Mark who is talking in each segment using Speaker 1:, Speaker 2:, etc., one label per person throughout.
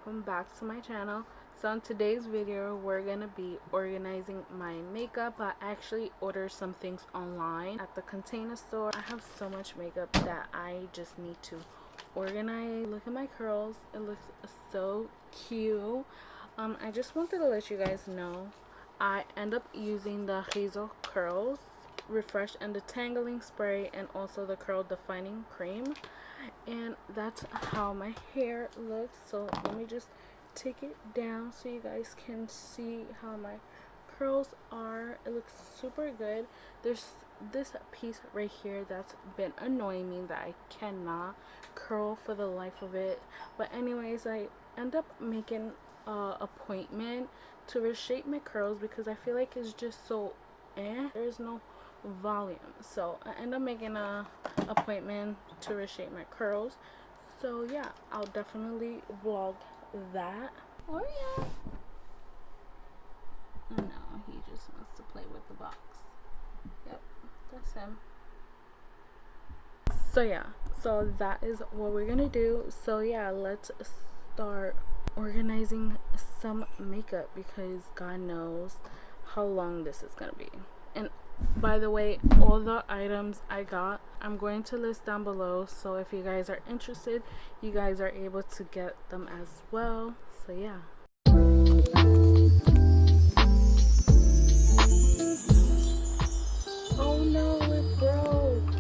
Speaker 1: welcome back to my channel. So in today's video we're gonna be organizing my makeup. I actually ordered some things online at the Container Store. I have so much makeup that I just need to organize. Look at my curls, it looks so cute. I just wanted to let you guys know I end up using the Hazel Curls Refresh and Detangling Spray and also the Curl Defining Cream, and that's how my hair looks. So let me just take it down so you guys can see how my curls are. It looks super good. There's this piece right here that's been annoying me that I cannot curl for the life of it, but anyways, I end up making a appointment to reshape my curls because I feel like it's just so there's no volume. So I end up making a appointment to reshape my curls. So yeah, I'll definitely vlog that. Oh yeah. No, he just wants to play with the box. Yep, that's him. So yeah, so that is what we're gonna do. So yeah, let's start organizing some makeup because God knows how long this is gonna be. And by the way, all the items I got I'm going to list down below, so if you guys are interested you guys are able to get them as well. So yeah. Oh no, it broke.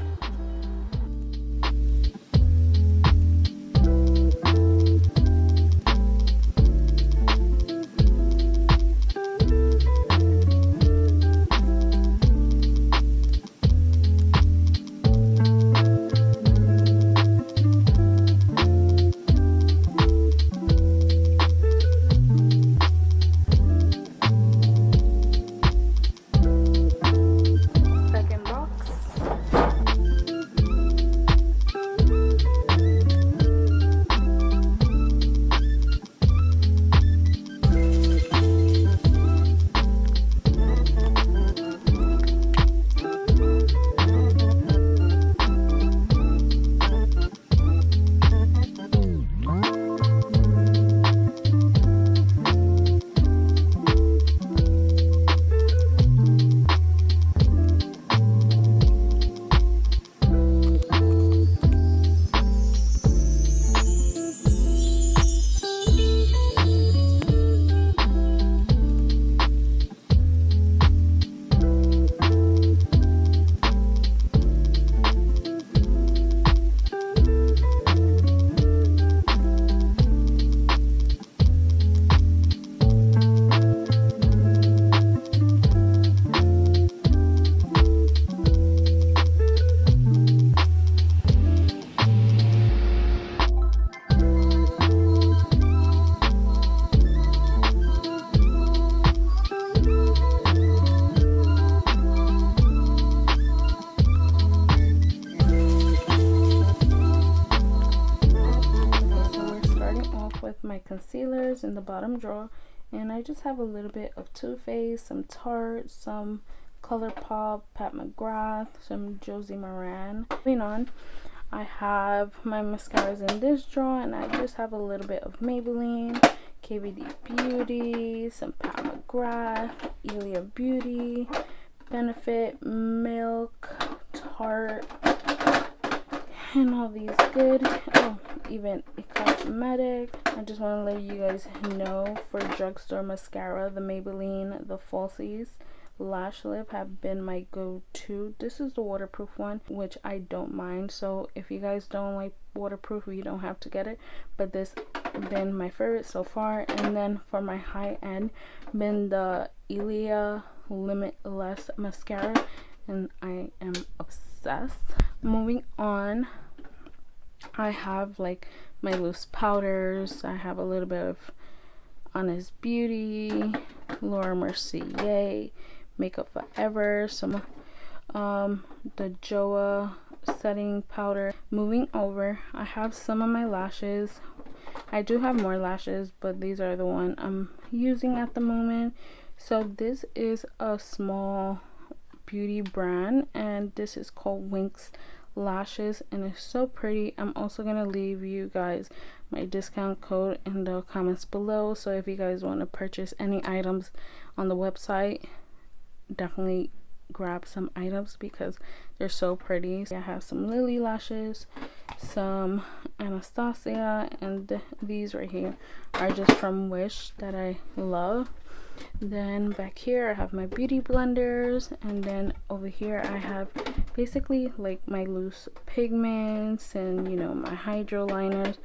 Speaker 1: With my concealers in the bottom drawer, and I just have a little bit of Too Faced, some Tarte, some ColourPop, Pat McGrath, some Josie Maran. Moving on, I have my mascaras in this drawer, and I just have a little bit of Maybelline, KVD Beauty, some Pat McGrath, Ilia Beauty, Benefit, Milk, Tarte, and all these good. Oh, even a cosmetic. I just want to let you guys know, for drugstore mascara, the Maybelline, the Falsies Lash Lip have been my go-to. This is the waterproof one, which I don't mind. So if you guys don't like waterproof, you don't have to get it, but this has been my favorite so far. And then for my high end, been the Ilia Limitless mascara, and I am obsessed. Moving on, I have like my loose powders. I have a little bit of Honest Beauty, Laura Mercier, Makeup Forever, some the Joa setting powder. Moving over, I have some of my lashes. I do have more lashes, but these are the one I'm using at the moment. So this is a small beauty brand, and this is called Winx Lashes, and it's so pretty. I'm also gonna leave you guys my discount code in the comments below. So if you guys want to purchase any items on the website, definitely grab some items because they're so pretty. I have some Lily lashes, some Anastasia, and these right here are just from Wish that I love. Then back here I have my beauty blenders, and then over here I have basically like my loose pigments and, you know, my hydro liners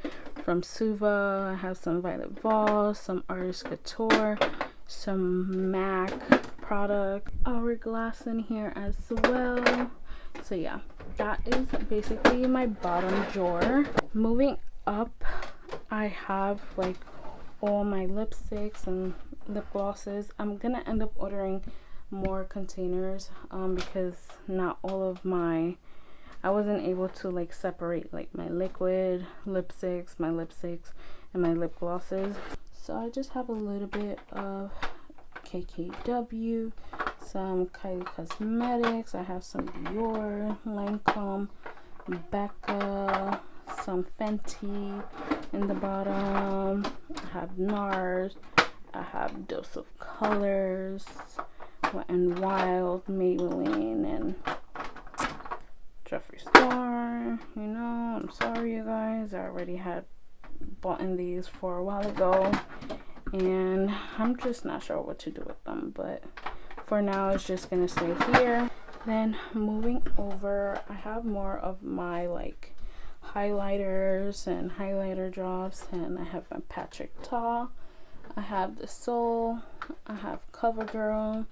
Speaker 1: from Suva. I have some Violet Voss, some Artist Couture, some MAC product, Hourglass in here as well. So yeah, that is basically my bottom drawer. Moving up, I have like all my lipsticks and lip glosses. I'm gonna end up ordering more containers because not all of my, I wasn't able to like separate like my liquid lipsticks, my lipsticks, and my lip glosses. So I just have a little bit of KKW, some Kylie Cosmetics, I have some Dior, Lancome, Becca, some Fenty in the bottom. I have NARS, I have Dose of Colors, Wet n Wild, Maybelline, and Jeffree Star. You know, I'm sorry you guys, I already had bought in these for a while ago and I'm just not sure what to do with them, but for now it's just gonna stay here. Then moving over, I have more of my like highlighters and highlighter drops, and I have my Patrick Ta, I have the Soul, I have CoverGirl.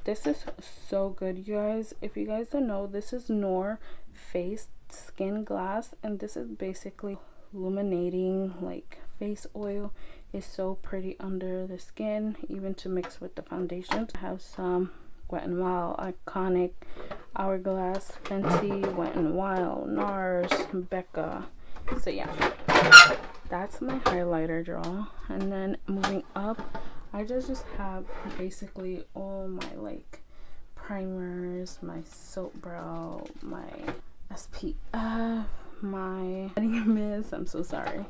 Speaker 1: This is so good, you guys. If you guys don't know, this is Noor Face Skin Glass, and this is basically illuminating like face oil. Is so pretty under the skin, even to mix with the foundations. I have some Wet n Wild, Iconic, Hourglass, Fenty, Wet n Wild, NARS, Becca. So yeah, that's my highlighter draw. And then moving up, I just have basically all my like primers, my Soap Brow, my SPF, my Mist, I'm so sorry.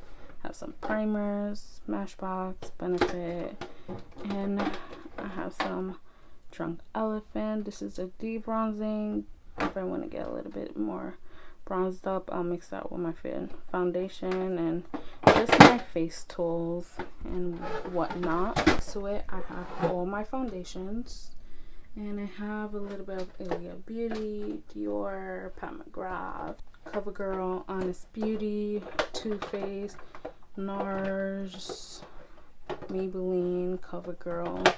Speaker 1: Have some primers, Smashbox, Benefit, and I have some Drunk Elephant. This is a debronzing. If I want to get a little bit more bronzed up, I'll mix that with my foundation and just my face tools and whatnot. Next to it, I have all my foundations, and I have a little bit of Ilia Beauty, Dior, Pat McGrath, CoverGirl, Honest Beauty, Too Faced, NARS, Maybelline, CoverGirl,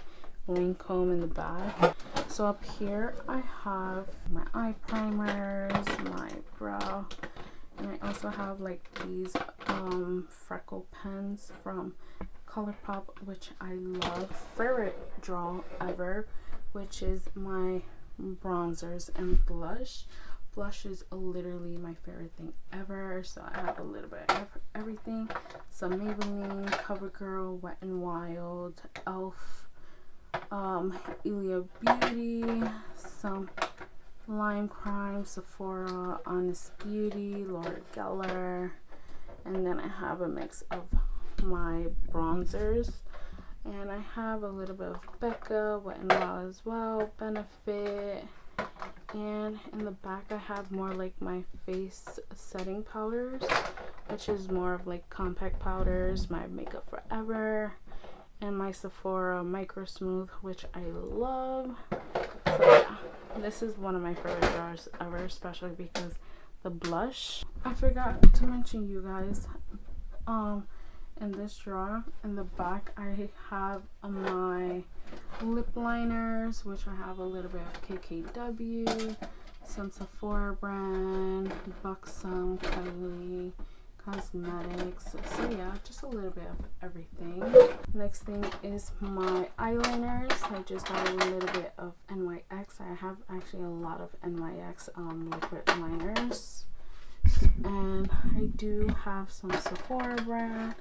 Speaker 1: Lancome in the back. So up here I have my eye primers, my brow, and I also have like these freckle pens from ColourPop, which I love. Favorite draw ever, which is my bronzers and blush. Blush is literally my favorite thing ever, so I have a little bit of everything. Some Maybelline, CoverGirl, Wet n Wild, Elf, Ilia Beauty, some Lime Crime, Sephora, Honest Beauty, Laura Geller, and then I have a mix of my bronzers, and I have a little bit of Becca, Wet n Wild as well, Benefit. And in the back I have more like my face setting powders, which is more of like compact powders, my Makeup Forever, and my Sephora Micro Smooth, which I love. So yeah, this is one of my favorite drawers ever, especially because the blush. I forgot to mention, you guys, in this drawer in the back I have my lip liners, which I have a little bit of KKW, some Sephora brand, Buxom, Kylie Cosmetics. So yeah, just a little bit of everything. Next thing is my eyeliners. I just have a little bit of NYX. I have actually a lot of NYX liquid liners, and I do have some Sephora brand,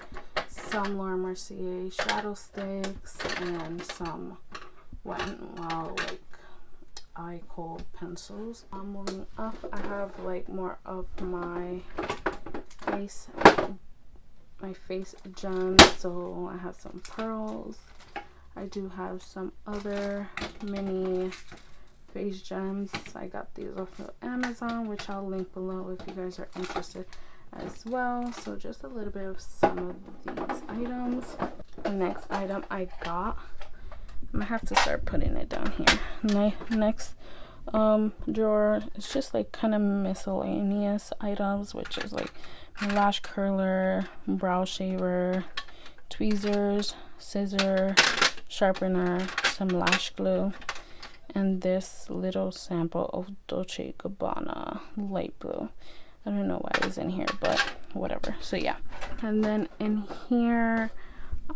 Speaker 1: some Laura Mercier shadow sticks, and some Wet n Wild like eye kohl pencils. Moving up, I have like more of my face my face gems. So I have some pearls. I do have some other mini face gems. I got these off of Amazon, which I'll link below if you guys are interested as well. So just a little bit of some of these items. The next item I got, I'm gonna have to start putting it down here. My next drawer, it's just like kind of miscellaneous items, which is like my lash curler, brow shaver, tweezers, scissor, sharpener, some lash glue, and this little sample of Dolce & Gabbana light blue. I don't know why it was in here, but whatever. So yeah, and then in here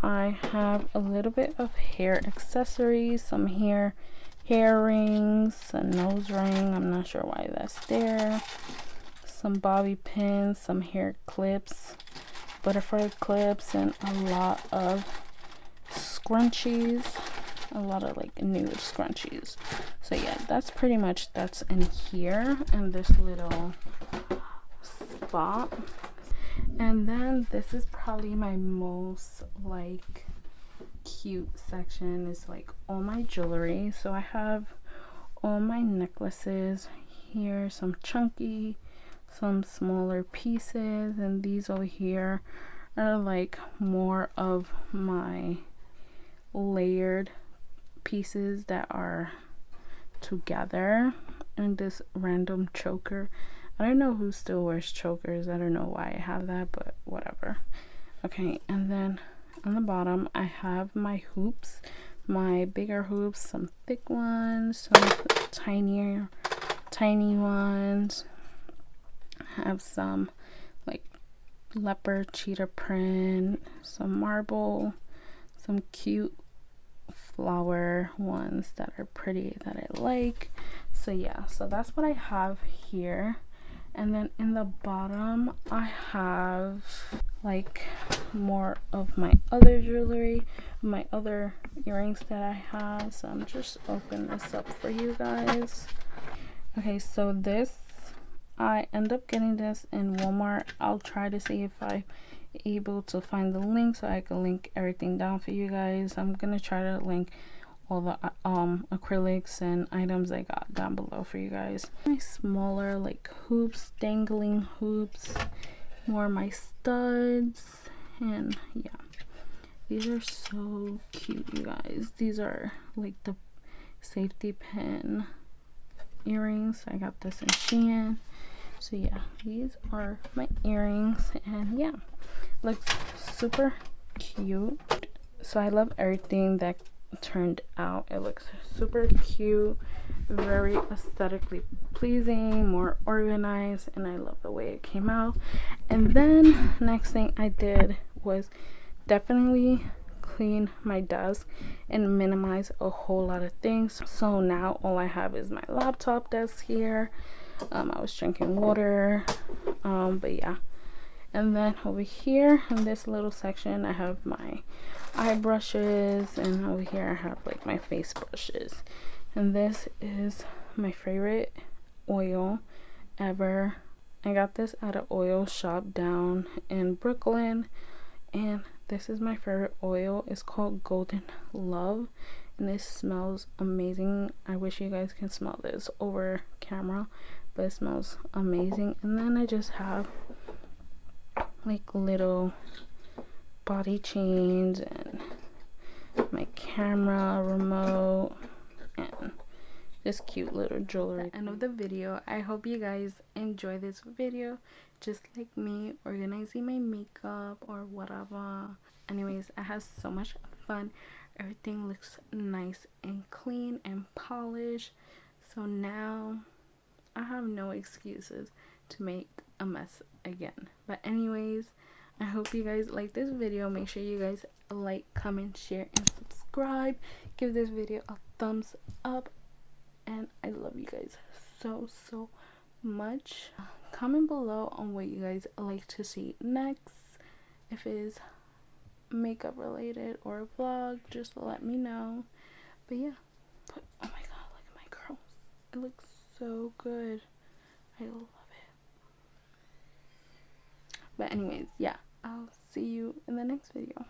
Speaker 1: I have a little bit of hair accessories, some hair rings, a nose ring, I'm not sure why that's there, some bobby pins, some hair clips, butterfly clips, and a lot of scrunchies, a lot of like nude scrunchies. So yeah, that's pretty much that's in here in this little spot. And then this is probably my most like cute section, is like all my jewelry. So I have all my necklaces here, some chunky, some smaller pieces, and these over here are like more of my layered pieces that are together. And this random choker, I don't know who still wears chokers. I don't know why I have that, but whatever. Okay, and then on the bottom I have my hoops, my bigger hoops, some thick ones, some tiny ones. I have some like leopard cheetah print, some marble, some cute flower ones that are pretty that I like. So yeah, so that's what I have here. And then in the bottom I have like more of my other jewelry, my other earrings that I have. So I'm just opening this up for you guys. Okay, so this, I end up getting this in Walmart. I'll try to see if I'm able to find the link so I can link everything down for you guys. I'm gonna try to link all the acrylics and items I got down below for you guys. My smaller like hoops, dangling hoops, more my studs, and yeah, these are so cute, you guys. These are like the safety pin earrings. I got this in Shein. So yeah, these are my earrings, and yeah, looks super cute. So I love everything that turned out. It looks super cute, very aesthetically pleasing, more organized, and I love the way it came out. And then next thing I did was definitely clean my desk and minimize a whole lot of things. So now all I have is my laptop desk here. I was drinking water, but yeah. And then over here in this little section I have my eye brushes, and over here I have like my face brushes. And this is my favorite oil ever. I got this at an oil shop down in Brooklyn, and this is my favorite oil. It's called Golden Love, and it smells amazing. I wish you guys can smell this over camera, but it smells amazing. And then I just have like little body chains and my camera remote and this cute little jewelry. End of the video. I hope you guys enjoy this video just like me organizing my makeup or whatever. Anyways, I had so much fun. Everything looks nice and clean and polished, so now I have no excuses to make a mess again. But anyways, I hope you guys like this video. Make sure you guys like, comment, share, and subscribe. Give this video a thumbs up, and I love you guys so much. Comment below on what you guys like to see next. If it is makeup related or a vlog, just let me know. But yeah, oh my god, look at my curls. It looks so good. I love it. But anyways, yeah, I'll see you in the next video.